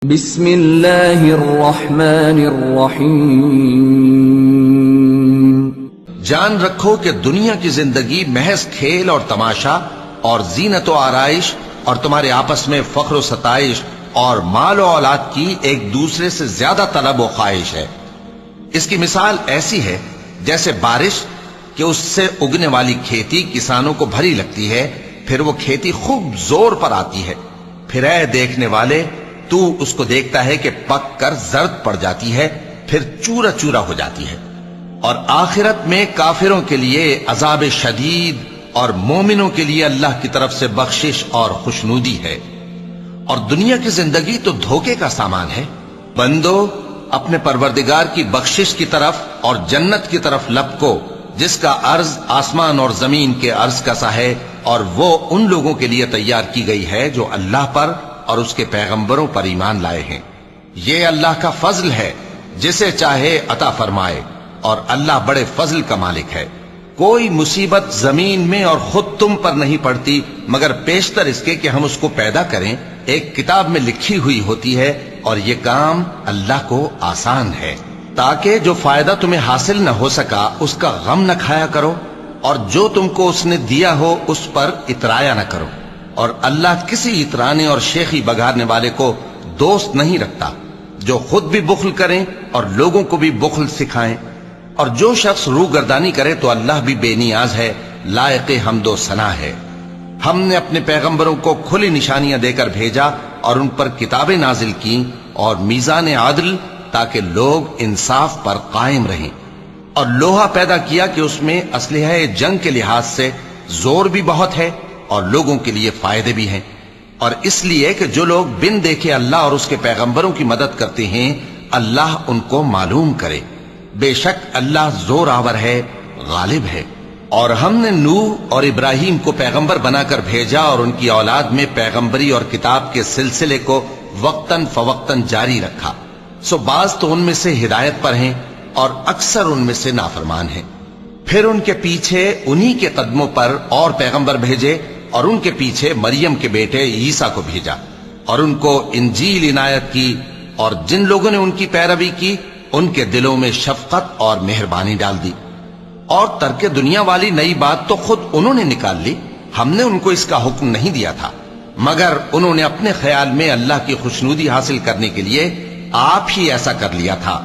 بسم اللہ الرحمن الرحیم۔ جان رکھو کہ دنیا کی زندگی محض کھیل اور تماشا اور زینت و آرائش اور تمہارے آپس میں فخر و ستائش اور مال و اولاد کی ایک دوسرے سے زیادہ طلب و خواہش ہے۔ اس کی مثال ایسی ہے جیسے بارش کہ اس سے اگنے والی کھیتی کسانوں کو بھری لگتی ہے، پھر وہ کھیتی خوب زور پر آتی ہے، پھر اے دیکھنے والے تو اس کو دیکھتا ہے کہ پک کر زرد پڑ جاتی ہے، پھر چورا چورا ہو جاتی ہے۔ اور آخرت میں کافروں کے لیے عذاب شدید اور مومنوں کے لیے اللہ کی طرف سے بخشش اور خوشنودی ہے۔ اور دنیا کی زندگی تو دھوکے کا سامان ہے۔ بندو اپنے پروردگار کی بخشش کی طرف اور جنت کی طرف لپکو جس کا عرض آسمان اور زمین کے عرض کا سا ہے، اور وہ ان لوگوں کے لیے تیار کی گئی ہے جو اللہ پر اور اس کے پیغمبروں پر ایمان لائے ہیں۔ یہ اللہ کا فضل ہے، جسے چاہے عطا فرمائے، اور اللہ بڑے فضل کا مالک ہے۔ کوئی مصیبت زمین میں اور خود تم پر نہیں پڑتی مگر پیشتر اس کے کہ ہم اس کو پیدا کریں، ایک کتاب میں لکھی ہوئی ہوتی ہے، اور یہ کام اللہ کو آسان ہے۔ تاکہ جو فائدہ تمہیں حاصل نہ ہو سکا اس کا غم نہ کھایا کرو، اور جو تم کو اس نے دیا ہو اس پر اترایا نہ کرو۔ اور اللہ کسی اترانے اور شیخی بگاڑنے والے کو دوست نہیں رکھتا، جو خود بھی بخل کریں اور لوگوں کو بھی بخل سکھائیں۔ اور جو شخص روگردانی کرے تو اللہ بھی بے نیاز ہے، لائق حمد و ثنا ہے۔ ہم نے اپنے پیغمبروں کو کھلی نشانیاں دے کر بھیجا اور ان پر کتابیں نازل کی اور میزان عدل، تاکہ لوگ انصاف پر قائم رہیں۔ اور لوہا پیدا کیا کہ اس میں اسلحہ جنگ کے لحاظ سے زور بھی بہت ہے اور لوگوں کے لیے فائدے بھی ہیں، اور اس لیے کہ جو لوگ بن دیکھے اللہ اور اس کے پیغمبروں کی مدد کرتے ہیں اللہ ان کو معلوم کرے۔ بے شک اللہ زور آور ہے، غالب ہے۔ اور ہم نے نوح اور ابراہیم کو پیغمبر بنا کر بھیجا اور ان کی اولاد میں پیغمبری اور کتاب کے سلسلے کو وقتاً فوقتاً جاری رکھا، سو بعض تو ان میں سے ہدایت پر ہیں اور اکثر ان میں سے نافرمان ہیں۔ پھر ان کے پیچھے انہی کے قدموں پر اور پیغمبر بھیجے، اور ان کے پیچھے مریم کے بیٹے عیسیٰ کو بھیجا، اور ان کو انجیل عنایت کی، اور جن لوگوں نے ان کی پیروی کی ان کے دلوں میں شفقت اور مہربانی ڈال دی۔ اور ترک دنیا والی نئی بات تو خود انہوں نے نکال لی، ہم نے ان کو اس کا حکم نہیں دیا تھا، مگر انہوں نے اپنے خیال میں اللہ کی خوشنودی حاصل کرنے کے لیے آپ ہی ایسا کر لیا تھا،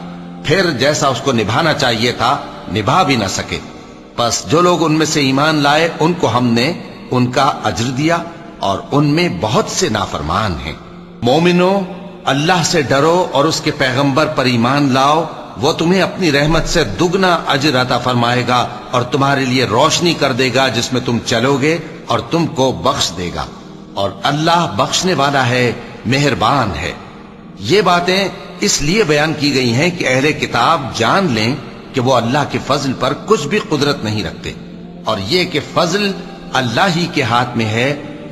پھر جیسا اس کو نبھانا چاہیے تھا نبھا بھی نہ سکے۔ پس جو لوگ ان میں سے ایمان لائے ان کو ہم نے ان کا اجر دیا، اور ان میں بہت سے نافرمان ہیں۔ مومنو اللہ سے ڈرو اور اس کے پیغمبر پر ایمان لاؤ، وہ تمہیں اپنی رحمت سے دگنا اجر عطا فرمائے گا اور تمہارے لیے روشنی کر دے گا جس میں تم چلو گے، اور تم کو بخش دے گا، اور اللہ بخشنے والا ہے، مہربان ہے۔ یہ باتیں اس لیے بیان کی گئی ہیں کہ اہل کتاب جان لیں کہ وہ اللہ کے فضل پر کچھ بھی قدرت نہیں رکھتے، اور یہ کہ فضل اللہ ہی کے ہاتھ میں ہے،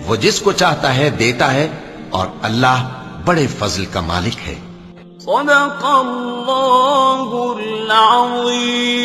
وہ جس کو چاہتا ہے دیتا ہے، اور اللہ بڑے فضل کا مالک ہے۔ صدق اللہ العظیم۔